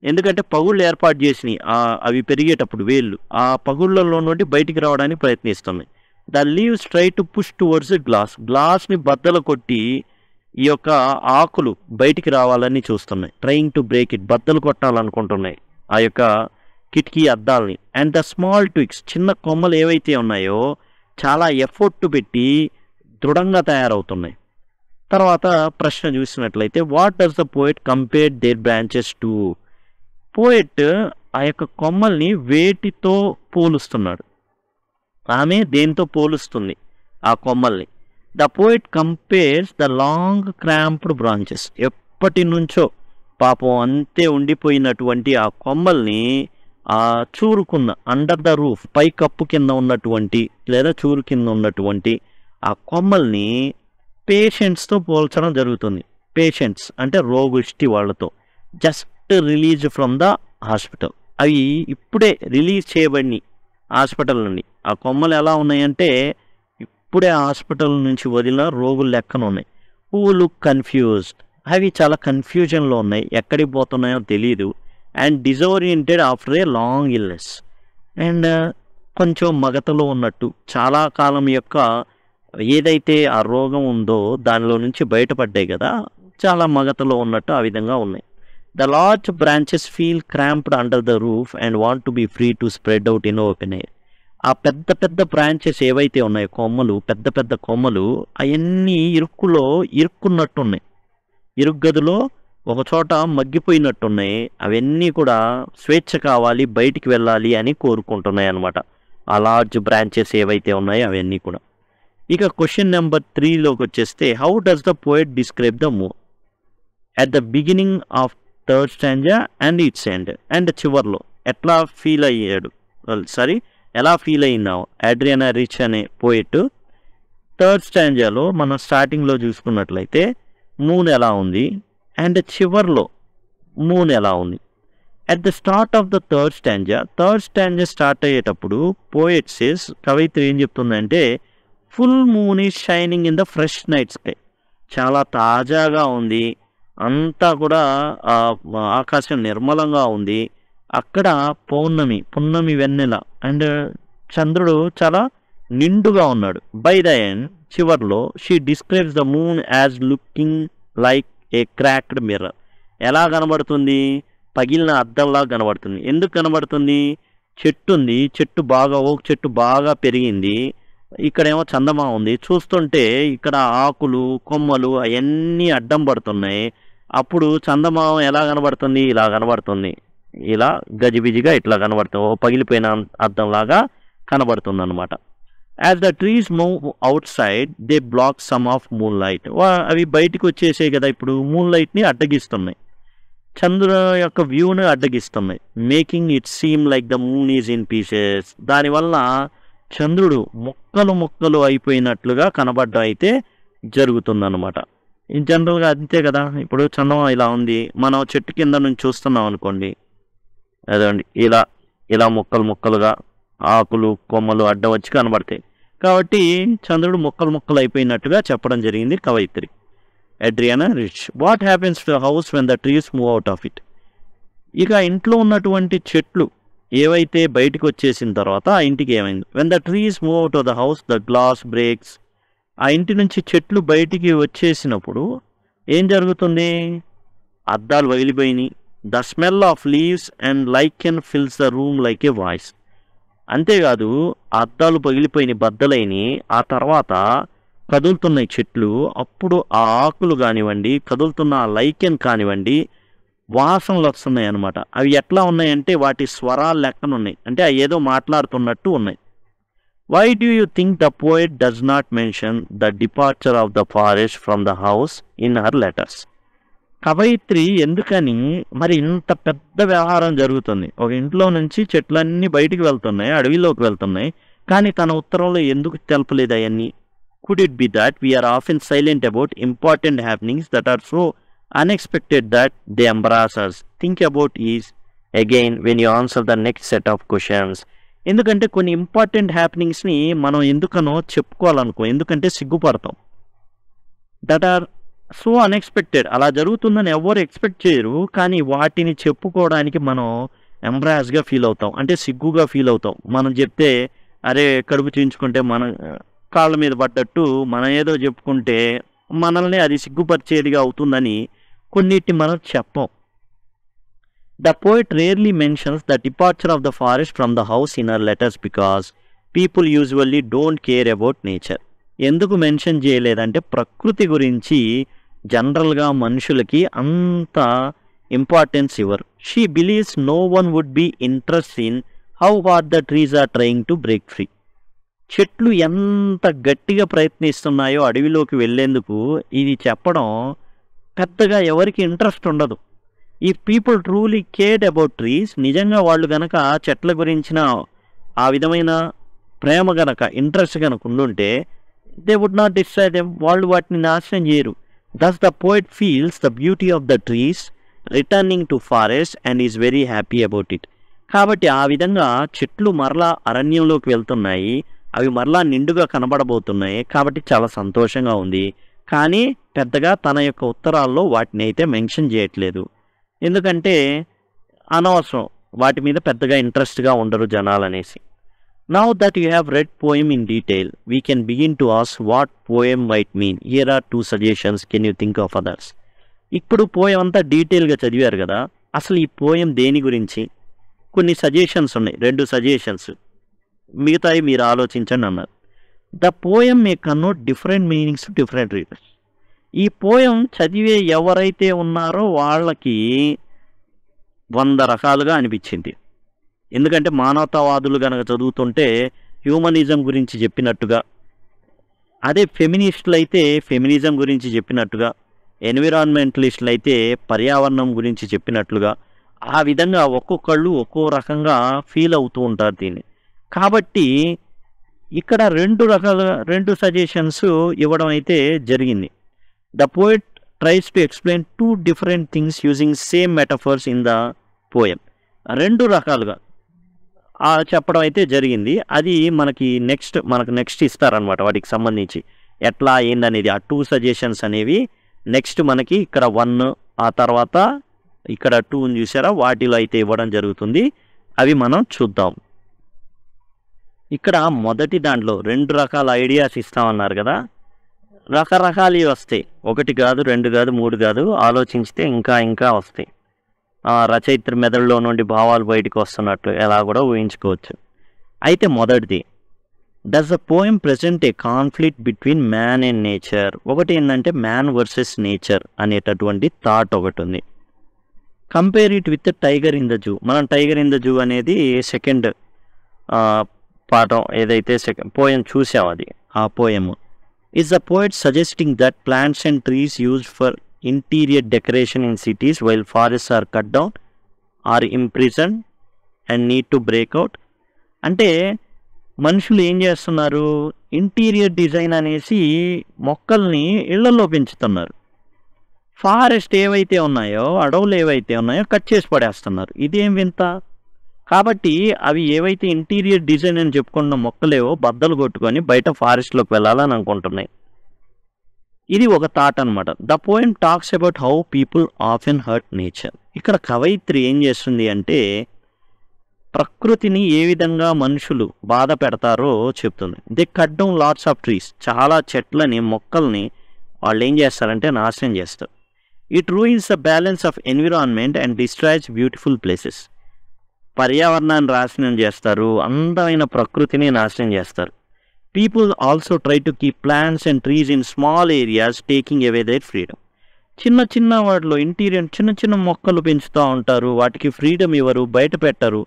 ఎందుకంటే పగుళ్ళు ఏర్పాటు చేసినాయి అవి పెరిగేటప్పుడు వేళ్ళు, ఆ పగుళ్లలో నుండి బయటికి రావడానికి ప్రయత్నిస్తున్నాయి. The leaves try to push towards గ్లాస్ని బద్దలు కొట్టి ఈ యొక్క ఆకులు బయటికి రావాలని చూస్తున్నాయి. ట్రయింగ్ టు బ్రేక్ ఇట్, బద్దలు కొట్టాలనుకుంటున్నాయి ఆ యొక్క కిటికీ అద్దాలని. అండ్ ద స్మాల్ ట్విక్స్, చిన్న కొమ్మలు ఏవైతే ఉన్నాయో చాలా ఎఫర్ట్ పెట్టి దృఢంగా తయారవుతున్నాయి. తర్వాత ప్రశ్న చూసినట్లయితే what does the poet compare there branches to, poet ఆ యొక్క కొమ్మల్ని వేటితో పోలుస్తున్నాడు? ఆమె దేంతో పోలుస్తుంది ఆ కొమ్మల్ని? The poet compares the long cramped branches, ఎప్పటి నుంచో పాపం అంతే ఉండిపోయినటువంటి ఆ కొమ్మల్ని ఆ చూరుకున్న అండర్ ద రూఫ్, పై కప్పు కింద ఉన్నటువంటి లేదా చూరు కింద ఉన్నటువంటి ఆ కొమ్మల్ని పేషెంట్స్తో పోల్చడం జరుగుతుంది. పేషెంట్స్ అంటే రోగుష్టి వాళ్ళతో. Just release from the hospital, అవి ఇప్పుడే రిలీజ్ చేయబడినాయి హాస్పిటల్ నుండి. ఆ కొమ్మలు ఎలా ఉన్నాయంటే ఇప్పుడే హాస్పిటల్ నుంచి వదిలిన రోగులు లెక్కన ఉన్నాయి. హూ లుక్ కన్ఫ్యూజ్డ్, అవి చాలా కన్ఫ్యూజన్లో ఉన్నాయి, ఎక్కడికి పోతున్నాయో తెలియదు. And disoriented after a long illness, and కొంచెం మగతలో ఉన్నట్టు, చాలా కాలం యొక్క ఏదైతే ఆ రోగం ఉందో దానిలో నుంచి బయటపడ్డాయి కదా, చాలా మగతలో ఉన్నట్టు ఆ విధంగా ఉన్నాయి. The large branches feel cramped under the roof and want to be free to spread out in open air. ఆ పెద్ద పెద్ద బ్రాంచెస్ ఏవైతే ఉన్నాయో కొమ్మలు, పెద్ద పెద్ద కొమ్మలు అవన్నీ ఇరుక్కున్నట్టున్నాయి, ఇరుగ్గదిలో ఒకచోట మగ్గిపోయినట్టున్నాయి. అవన్నీ కూడా స్వేచ్ఛ కావాలి, బయటికి వెళ్ళాలి అని కోరుకుంటున్నాయి అన్నమాట. ఆ లార్జ్ బ్రాంచెస్ ఏవైతే ఉన్నాయో అవన్నీ కూడా. ఇక క్వశ్చన్ నెంబర్ 3లోకి వచ్చేస్తే, how does the poet describe the moon at the beginning of third stanza and it's end. And చివర్లో ఎట్లా ఫీల్ అయ్యాడు, ఎలా ఫీల్ అయిందా అడ్రియానా రిచ్ అనే పోయట్ థర్డ్ స్టాంజాలో మనం స్టార్టింగ్లో చూసుకున్నట్లయితే మూన్ ఎలా ఉంది అండ్ చివర్లో మూన్ ఎలా ఉంది. At the start of the third stanza start అయ్యేటప్పుడు పోయట్ సేస్, కవయిత్రి ఏం చెప్తుందంటే, full moon is shining in the fresh night sky. చాలా తాజాగా ఉంది, అంతా కూడా ఆకాశం నిర్మలంగా ఉంది. అక్కడ పున్నమి వెన్నెల అండ్ చంద్రుడు చాలా నిండుగా ఉన్నాడు. బై ద ఎండ్, చివర్లో, she describes the moon as looking like A cracked mirror. ఎలా కనబడుతుంది? పగిలిన అద్దంలా కనబడుతుంది. ఎందుకు కనబడుతుంది? చెట్టు ఉంది, ఓక్ చెట్టు బాగా పెరిగింది, ఇక్కడేమో చందమా ఉంది. చూస్తుంటే ఇక్కడ ఆకులు కొమ్మలు అవన్నీ అడ్డం పడుతున్నాయి. అప్పుడు చందమామ ఎలా కనబడుతుంది? ఇలా కనబడుతుంది, ఇలా గజిబిజిగా ఇట్లా కనబడుతుంది, పగిలిపోయిన అద్దంలాగా కనబడుతుంది అనమాట. As the trees move outside they block some of moonlight. అవి బయటికి వచ్చేసాయి కదా, ఇప్పుడు మూన్ లైట్ని అడ్డగిస్తున్నాయి, చంద్రుడు యొక్క వ్యూని అడ్డగిస్తున్నాయి. Making it seem like the moon is in pieces. దానివల్ల చంద్రుడు ముక్కలు అయిపోయినట్లుగా కనబడ్డం అయితే జరుగుతుందన్నమాట. జనరల్గా అంతే కదా, ఇప్పుడు చందమా ఇలా ఉంది, మనం చెట్టు కింద నుంచి చూస్తున్నాం అనుకోండి, అదండి ఇలా ముక్కలుగా ఆకులు కొమ్మలు అడ్డం వచ్చి కనబడతాయి. కాబట్టి చంద్రుడు ముక్కలు అయిపోయినట్టుగా చెప్పడం జరిగింది కవయిత్రి Adrienne Rich. What happens to the house when the trees move out of it. ఇక ఇంట్లో ఉన్నటువంటి చెట్లు ఏవైతే బయటకు వచ్చేసిన తర్వాత ఆ ఇంటికి ఏమైంది? When the trees move out of the house the glass breaks. ఆ ఇంటి నుంచి చెట్లు బయటికి వచ్చేసినప్పుడు ఏం జరుగుతుంది? అద్దాలు పగిలిపోయినాయి. The smell of leaves and lichen fills the room like a voice. అంతేకాదు, అద్దాలు పగిలిపోయినాయి, బద్దలైనవి. ఆ తర్వాత కదులుతున్నాయి చెట్లు. అప్పుడు ఆ ఆకులు కానివ్వండి, కదులుతున్న ఆ లైకెన్ కానివ్వండి, వాసనలు వస్తున్నాయి అన్నమాట. అవి ఎట్లా ఉన్నాయంటే వాటి స్వరాలు లెక్కన ఉన్నాయి, అంటే అవి ఏదో మాట్లాడుతున్నట్టు ఉన్నాయి. Why do you think the poet does not mention the departure of the forest from the house in her letters. కవయిత్రి ఎందుకని మరి ఇంత పెద్ద వ్యవహారం జరుగుతుంది, ఒక ఇంట్లో నుంచి చెట్లన్నీ బయటికి వెళ్తున్నాయి, అడవిలోకి వెళ్తున్నాయి, కానీ తన ఉత్తరంలో ఎందుకు తెలపలేదు అవన్నీ? Could it be that we are often silent about important happenings that are so unexpected that they embarrass us? Think about is again when you answer the next set of questions. ఎందుకంటే కొన్ని ఇంపార్టెంట్ హ్యాపెనింగ్స్ని మనం ఎందుకనో చెప్పుకోవాలనుకో, ఎందుకంటే సిగ్గుపడతాం. That are so unexpected. అలా జరుగుతుందని ఎవరు ఎక్స్పెక్ట్ చేయరు, కానీ వాటిని చెప్పుకోవడానికి మనం ఎంబ్రాస్గా ఫీల్ అవుతాం, అంటే సిగ్గుగా ఫీల్ అవుతాం. మనం చెప్తే అరే కడుపు చీంచుకుంటే మన కాళ్ళ మీద పడ్డట్టు మనం ఏదో చెప్పుకుంటే మనల్ని అది సిగ్గుపరిచేదిగా అవుతుందని కొన్నిటిని మనం చెప్పం. The poet rarely mentions the departure of the forest from the house in our letters because people usually don't care about nature. ఎందుకు మెన్షన్ చేయలేదంటే ప్రకృతి గురించి జనరల్గా మనుషులకి అంత ఇంపార్టెన్స్ ఇవ్వరు. She believes no one would be interest in how hard the trees are trying to break free. చెట్లు ఎంత గట్టిగా ప్రయత్నిస్తున్నాయో అడవిలోకి వెళ్ళేందుకు ఇది చెప్పడం పెద్దగా ఎవరికి ఇంట్రెస్ట్ ఉండదు. ఈ people truly cared about trees. నిజంగా వాళ్ళు కనుక చెట్ల గురించిన ఆ విధమైన ప్రేమ గనక, ఇంట్రెస్ట్ కనుక ఉండుంటే they would not destroy them, వాళ్ళు వాటిని నాశనం చేయరు. Thus the poet feels the beauty of the trees returning to forest and is very happy about it. కాబట్టి ఆ విధంగా చెట్లు మరలా అరణ్యంలోకి వెళ్తున్నాయి, అవి మరలా నిండుగా కనబడబోతున్నాయి, కాబట్టి చాలా సంతోషంగా ఉంది. కానీ పెద్దగా తన యొక్క ఉత్తరాల్లో వాటిని అయితే మెన్షన్ చేయట్లేదు, ఎందుకంటే అనవసరం, వాటి మీద పెద్దగా ఇంట్రెస్ట్గా ఉండరు జనాలు అనేసి. Now that you have read poem in detail we can begin to ask what poem might mean. Here are 2 suggestions, can you think of others. ఇప్పుడు పోయం అంతా డీటెయిల్గా చదివారు కదా, అసలు ఈ పోయం దేని గురించి? కొన్ని సజెషన్స్ ఉన్నాయి, 2 సజెషన్స్, మిగతాయి మీరు ఆలోచించండి అన్నారు. The poem may connote different meanings to different readers. ఈ పోయం చదివే ఎవరైతే ఉన్నారో వాళ్ళకి 100 రకాలుగా అనిపించింది. ఎందుకంటే మానవతావాదులు కనుక చదువుతుంటే హ్యూమనిజం గురించి చెప్పినట్టుగా, అదే ఫెమినిస్టులు అయితే ఫెమినిజం గురించి చెప్పినట్టుగా, ఎన్విరాన్మెంటలిస్టులు అయితే పర్యావరణం గురించి చెప్పినట్లుగా, ఆ విధంగా ఒక్కొక్కళ్ళు ఒక్కో రకంగా ఫీల్ అవుతూ ఉంటారు దీన్ని. కాబట్టి ఇక్కడ 2 సజెషన్స్ ఇవ్వడం అయితే జరిగింది. The poet tries to explain 2 different things using same metaphors in the poem. 2 రకాలుగా చెప్పడం అయితే జరిగింది. అది మనకు నెక్స్ట్ ఇస్తారనమాట వాటికి సంబంధించి. ఎట్లా ఏందనేది ఆ 2 సజెషన్స్ అనేవి నెక్స్ట్ మనకి ఇక్కడ 1 ఆ తర్వాత ఇక్కడ 2ని చూసారా వాటిలో అయితే ఇవ్వడం జరుగుతుంది. అవి మనం చూద్దాం. ఇక్కడ మొదటి దాంట్లో 2 రకాల ఐడియాస్ ఇస్తామన్నారు కదా! రకరకాలవి వస్తాయి. 1 కాదు, 2 కాదు, 3 కాదు. ఆలోచించితే ఇంకా వస్తాయి. రచయిత్రి మెదడులో నుండి భావాలు బయటకు వస్తున్నట్లు ఎలా కూడా ఊహించుకోవచ్చు. అయితే మొదటిది, does the poem present a conflict between man and nature? ఒకటి ఏంటంటే మ్యాన్ వర్సెస్ నేచర్ అనేటటువంటి థాట్ ఒకటి ఉంది. Compare it with tiger in the zoo. మనం టైగర్ ఇన్ ద జూ అనేది సెకండ్ పాఠం ఏదైతే పోయం చూసాం అది ఆ poem. Is the poet suggesting that plants and trees used for interior decoration in cities while forests are cut down or imprison and need to break out? అంటే మనుషులు ఏం చేస్తున్నారు, ఇంటీరియర్ డిజైన్ అనేసి మొక్కల్ని ఇళ్లలో పెంచుతున్నారు. ఫారెస్ట్ ఏవైతే ఉన్నాయో, అడవులు ఏవైతే ఉన్నాయో కట్ చేసి పడేస్తున్నారు. ఇదేం వింత? కాబట్టి అవి ఏవైతే ఇంటీరియర్ డిజైన్ అని చెప్పుకున్న మొక్కలేవో బద్దలు కొట్టుకొని బయట ఫారెస్ట్లోకి వెళ్ళాలని అనుకుంటున్నాయి. ఇది ఒక థాట్ అనమాట. The poem talks about how people often hurt nature. ఇక్కడ కవయిత్రి ఏం చేస్తుంది అంటే ప్రకృతిని ఏ విధంగా మనుషులు బాధ పెడతారో చెప్తుంది. They cut down lots of trees. చాలా చెట్లని మొక్కల్ని వాళ్ళు ఏం చేస్తారంటే నాశనం చేస్తారు. It ruins the balance of environment and destroys beautiful places. పర్యావరణాన్ని నాశనం చేస్తారు, అందమైన ప్రకృతిని నాశనం చేస్తారు. People also try to keep plants and trees in small areas taking away their freedom. చిన్న వాటిలో ఇంటీరియర్ చిన్న మొక్కలు పెంచుతూ ఉంటారు, వాటికి ఫ్రీడమ్ ఇవ్వరు, బయట పెట్టరు.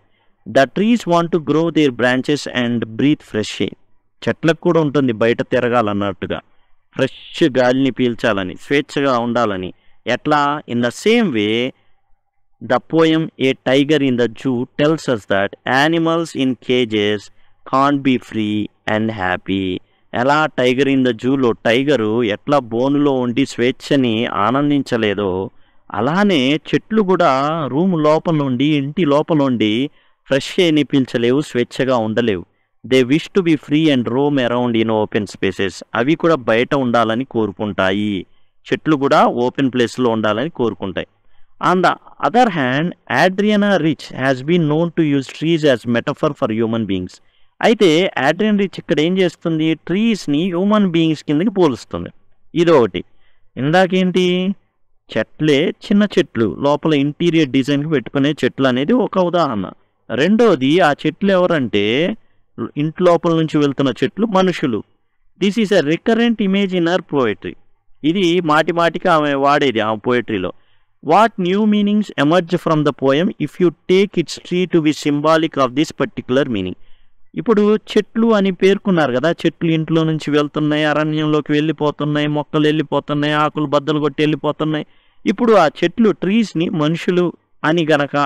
The trees want to grow their branches and breathe fresh air. చెట్లకు కూడా ఉంటుంది బయట తిరగాలన్నట్టుగా, ఫ్రెష్ గాలిని పీల్చాలని, స్వేచ్ఛగా ఉండాలని. ఎట్లా? In the same way the poem A tiger in the zoo tells us that animals in cages can't be free and happy. ఎలా టైగర్ ఇన్ ద జూలో టైగరు ఎట్లా బోనులో ఉండి స్వేచ్ఛని ఆనందించలేదో, అలానే చెట్లు కూడా రూమ్ లోపల నుండి, ఇంటి లోపల నుండి ఫ్రెష్ ఎయిర్ని పీల్చలేవు, స్వేచ్ఛగా ఉండలేవు. They wish to be free and Rome around in open spaces. అవి కూడా బయట ఉండాలని కోరుకుంటాయి. చెట్లు కూడా ఓపెన్ ప్లేస్లో ఉండాలని కోరుకుంటాయి. On the other hand, Adriana Rich has been known to use trees as metaphor for human beings. అయితే ఆడ్రియన్ రిచ్ ఇక్కడ ఏం చేస్తుంది, ట్రీస్ని హ్యూమన్ బీయింగ్స్ కిందకి పోలుస్తుంది. ఇదొకటి. ఇందాకేంటి, చెట్లే చిన్న చెట్లు లోపల ఇంటీరియర్ డిజైన్కి పెట్టుకునే చెట్లు అనేది ఒక ఉదాహరణ. రెండోది, ఆ చెట్లు ఎవరంటే ఇంటి లోపల నుంచి వెళ్తున్న చెట్లు మనుషులు. This is a recurrent image in our poetry. ఇది మాటికి ఆమె వాడేది ఆ పోయట్రీలో. What new meanings emerge from the poem if you take its tree to be symbolic of this particular meaning? ఇప్పుడు చెట్లు అని పేర్కొన్నారు కదా, చెట్లు ఇంట్లో నుంచి వెళ్తున్నాయి, అరణ్యంలోకి వెళ్ళిపోతున్నాయి, మొక్కలు వెళ్ళిపోతున్నాయి, ఆకులు బద్దలు కొట్టి వెళ్ళిపోతున్నాయి. ఇప్పుడు ఆ చెట్లు ట్రీస్ని మనుషులు అని గనక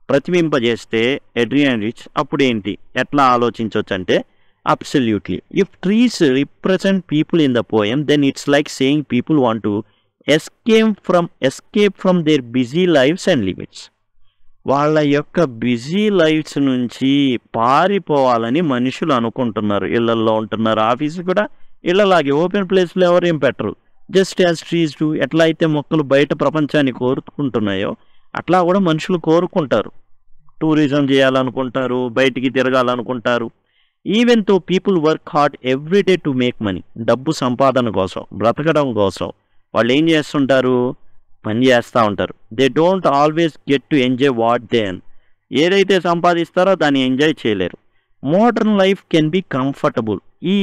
ప్రతిబింపజేస్తే అడ్రియన్ రిచ్ అప్పుడు ఏంటి, ఎట్లా ఆలోచించవచ్చు అంటే, absolutely if trees represent people in the poem then it's like saying people want to escape from their busy lives and limits. వాళ్ళ యొక్క బిజీ లైఫ్స్ నుంచి పారిపోవాలని మనుషులు అనుకుంటున్నారు. ఇళ్లల్లో ఉంటున్నారు, ఆఫీసు కూడా ఇళ్లలాగే ఓపెన్ ప్లేస్లో ఎవరేం పెట్టరు. Just as trees do. ఎట్లా అయితే మొక్కలు బయట ప్రపంచాన్ని కోరుకుంటున్నాయో అట్లా కూడా మనుషులు కోరుకుంటారు. టూరిజం చేయాలనుకుంటారు, బయటికి తిరగాలనుకుంటారు. ఈవెన్ తో people work hard every day to make money. డబ్బు సంపాదన కోసం, బ్రతకడం కోసం వాళ్ళు ఏం చేస్తుంటారు, పని చేస్తూ ఉంటారు. They don't always get to enjoy what they earn. ఏదైతే సంపాదిస్తారో దాన్ని ఎంజాయ్ చేయలేరు. Modern life can be comfortable. ఈ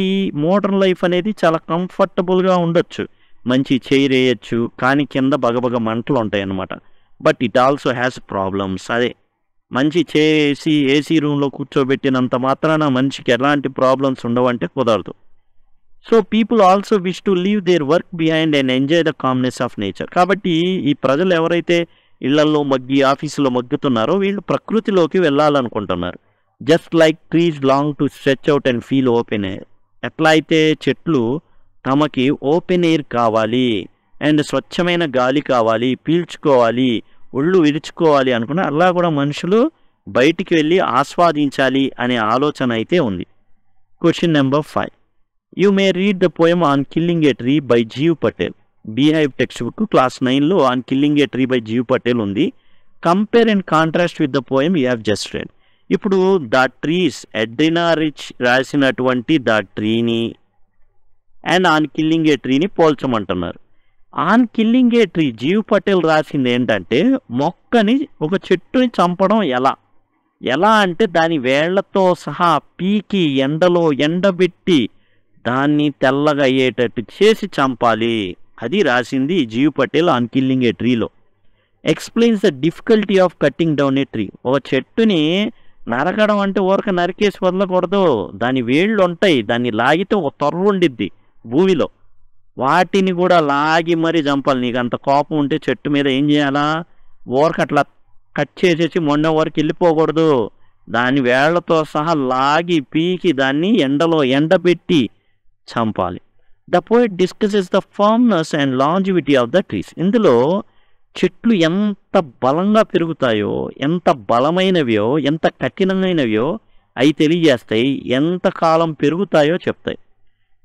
మోడర్న్ లైఫ్ అనేది చాలా కంఫర్టబుల్గా ఉండొచ్చు, మంచి చైర్ వేయచ్చు, కానీ కింద బగబగ మంటలు ఉంటాయి అన్నమాట. But it also has problems. అదే మంచి చైర్ వేసి ఏసీ రూమ్లో కూర్చోబెట్టినంత మాత్రాన మనిషికి ఎలాంటి ప్రాబ్లమ్స్ ఉండవంటే కుదరదు. So people also wish to leave their work behind and enjoy the calmness of nature. కాబట్టి ఈ ప్రజలు ఎవరైతే ఇళ్లలో మగ్గి ఆఫీసులో మగ్గుతున్నారో వీళ్ళు ప్రకృతిలోకి వెళ్ళాలనుకుంటున్నారు. Just like trees long to stretch out and feel open air. ఎట్లా అయితే చెట్లు తమకి ఓపెన్ ఎయిర్ కావాలి అండ్ స్వచ్ఛమైన గాలి కావాలి, పీల్చుకోవాలి, ఒళ్ళు విరుచుకోవాలి అనుకున్న అలా కూడా మనుషులు బయటికి వెళ్ళి ఆస్వాదించాలి అనే ఆలోచన అయితే ఉంది. Question number 5. You may read the poem on killing a tree by Gieve Patel. Beehive text book class 9లో on killing a tree by Gieve Patel ఉంది. Compare and contrast with the poem you have just read. ఇప్పుడు ద ట్రీస్ ఎడ్రినా రిచ్ రాసినటువంటి ద ట్రీని అండ్ ఆన్ కిల్లింగ్ ఏ ట్రీని పోల్చమంటున్నారు. On killing a tree Gieve Patel రాసింది ఏంటంటే మొక్కని, ఒక చెట్టుని చంపడం ఎలా అంటే దాని వేళ్లతో సహా పీకి ఎండలో ఎండబెట్టి దాన్ని తెల్లగా అయ్యేటట్టు చేసి చంపాలి. అది రాసింది Gieve Patel on killing a ట్రీలో. Explains the difficulty of cutting down a tree. ఒక చెట్టుని నరకడం అంటే ఊరక నరికేసి వదలకూడదు. దాని వేళ్ళు ఉంటాయి, దాన్ని లాగితే ఒక తొర్ర ఉండిద్ది భూమిలో, వాటిని కూడా లాగి మరీ చంపాలి. నీకు అంత కోపం ఉంటే చెట్టు మీద ఏం చేయాలా, ఊరక అట్లా కట్ చేసేసి మొన్న వరకు వెళ్ళిపోకూడదు. దాని వేళ్లతో సహా లాగి పీకి దాన్ని ఎండలో ఎండబెట్టి చంపాలి. The poet discusses the firmness and longevity of the trees. ఇందులో చెట్లు ఎంత బలంగా పెరుగుతాయో, ఎంత బలమైనవో, ఎంత కఠినమైనవో అవి తెలియజేస్తాయి, ఎంత కాలం పెరుగుతాయో చెప్తాయి.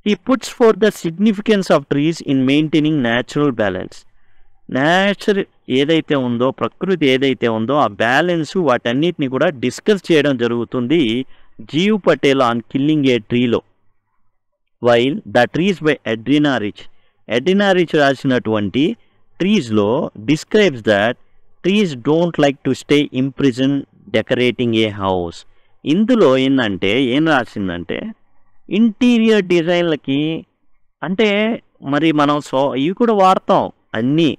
He puts forth the significance of trees in maintaining natural balance. Nature ఏదైతే ఉందో, ప్రకృతి ఏదైతే ఉందో ఆ బ్యాలెన్స్ వాటన్నిటిని కూడా డిస్కస్ చేయడం జరుగుతుంది Gieve Patel on killing a ట్రీలో. While the trees by Adrienne Rich రాసినటువంటి ట్రీస్లో describes that trees don't like to stay imprison decorating a house. ఇందులో ఏంటంటే ఏం రాసిందంటే ఇంటీరియర్ డిజైన్లకి అంటే మరి మనం ఇవి కూడా వాడతాం అన్నీ,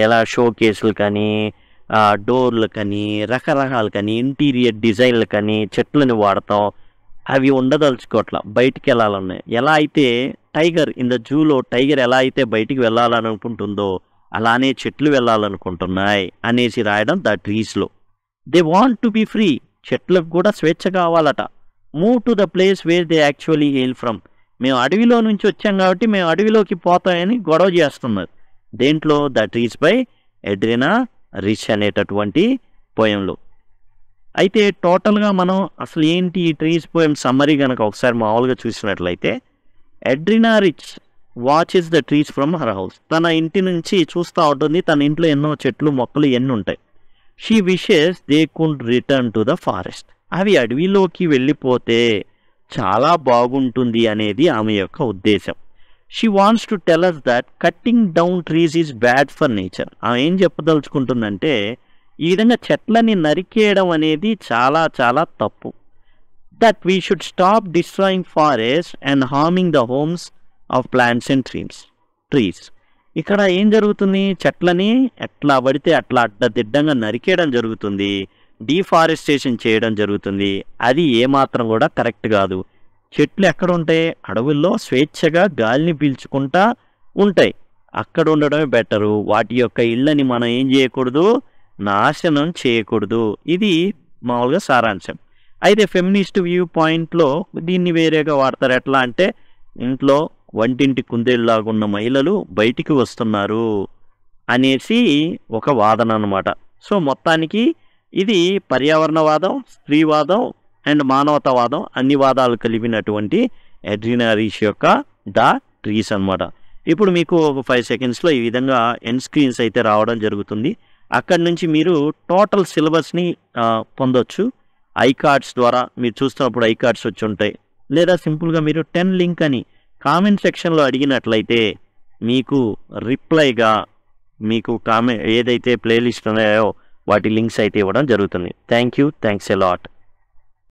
ఎలా షో కేసులు కానీ, డోర్లు కానీ, రకరకాలు కానీ, ఇంటీరియర్ డిజైన్లు కానీ చెట్లని వాడతాం. అవి ఉండదలుచుకోవట్ల, బయటికి వెళ్ళాలన్నాయి. ఎలా అయితే టైగర్ ఇన్ ద జూలో టైగర్ ఎలా అయితే బయటికి వెళ్ళాలనుకుంటుందో అలానే చెట్లు వెళ్ళాలనుకుంటున్నాయి అనేసి రాయడం ద ట్రీస్లో. They want to be free. చెట్లకు కూడా స్వేచ్ఛ కావాలట. Move to the place where they actually hail from. మేము అడవిలో నుంచి వచ్చాం కాబట్టి మేము అడవిలోకి పోతామని గొడవ చేస్తున్నారు. దేంట్లో the trees by Adrienne rich అనేటటువంటి పోయంలో. అయితే టోటల్గా మనం అసలు ఏంటి ఈ ట్రీస్ పోయం సమ్మరీ కనుక ఒకసారి మామూలుగా చూసినట్లయితే, Adrienne Rich watches the trees from her house. తన ఇంటి నుంచి చూస్తూ ఉంటుంది, తన ఇంట్లో ఎన్నో చెట్లు మొక్కలు ఎన్ని ఉంటాయి. She wishes they could return to the forest. అవి అడవిలోకి వెళ్ళిపోతే చాలా బాగుంటుంది అనేది ఆమె యొక్క ఉద్దేశం. She wants to tell us that cutting down trees is bad for nature. ఆమె ఏం చెప్పదలుచుకుంటుందంటే ఈ విధంగా చెట్లని నరికేయడం అనేది చాలా చాలా తప్పు. That we should stop destroying forest and harming the homes of plants and trees. ఇక్కడ ఏం జరుగుతుంది, చెట్లని ఎట్లా పడితే అట్లా అడ్డదిడ్డంగా నరికేయడం జరుగుతుంది, డీఫారెస్టేషన్ చేయడం జరుగుతుంది. అది ఏమాత్రం కూడా కరెక్ట్ కాదు. చెట్లు ఎక్కడ ఉంటాయి, అడవుల్లో స్వేచ్ఛగా గాలిని పీల్చుకుంటా ఉంటాయి, అక్కడ ఉండడమే బెటరు. వాటి యొక్క ఇళ్ళని మనం ఏం చేయకూడదు, నాశనం చేయకూడదు. ఇది మామూలుగా సారాంశం. అయితే ఫెమినిస్ట్ వ్యూ పాయింట్లో దీన్ని వేరేగా వాడతారు. ఎట్లా అంటే ఇంట్లో వంటింటి కుందేళ్ళలాగా ఉన్న మహిళలు బయటికి వస్తున్నారు అనేసి ఒక వాదన అన్నమాట. సో మొత్తానికి ఇది పర్యావరణవాదం, స్త్రీవాదం అండ్ మానవతావాదం అన్ని వాదాలు కలిపినటువంటి ఎడ్రినా రిచ్ యొక్క ద ట్రీస్ అన్నమాట. ఇప్పుడు మీకు ఒక 5 సెకండ్స్లో ఈ విధంగా ఎండ్ స్క్రీన్స్ అయితే రావడం జరుగుతుంది. అక్కడి నుంచి మీరు టోటల్ సిలబస్ని పొందొచ్చు. ఐ కార్డ్స్ ద్వారా మీరు చూస్తున్నప్పుడు ఐ కార్డ్స్ వచ్చి ఉంటాయి. లేదా సింపుల్గా మీరు 10 లింక్ అని కామెంట్ సెక్షన్లో అడిగినట్లయితే మీకు రిప్లైగా మీకు ఏదైతే ప్లేలిస్ట్ ఉన్నాయో వాటి లింక్స్ అయితే ఇవ్వడం జరుగుతుంది. Thanks a lot.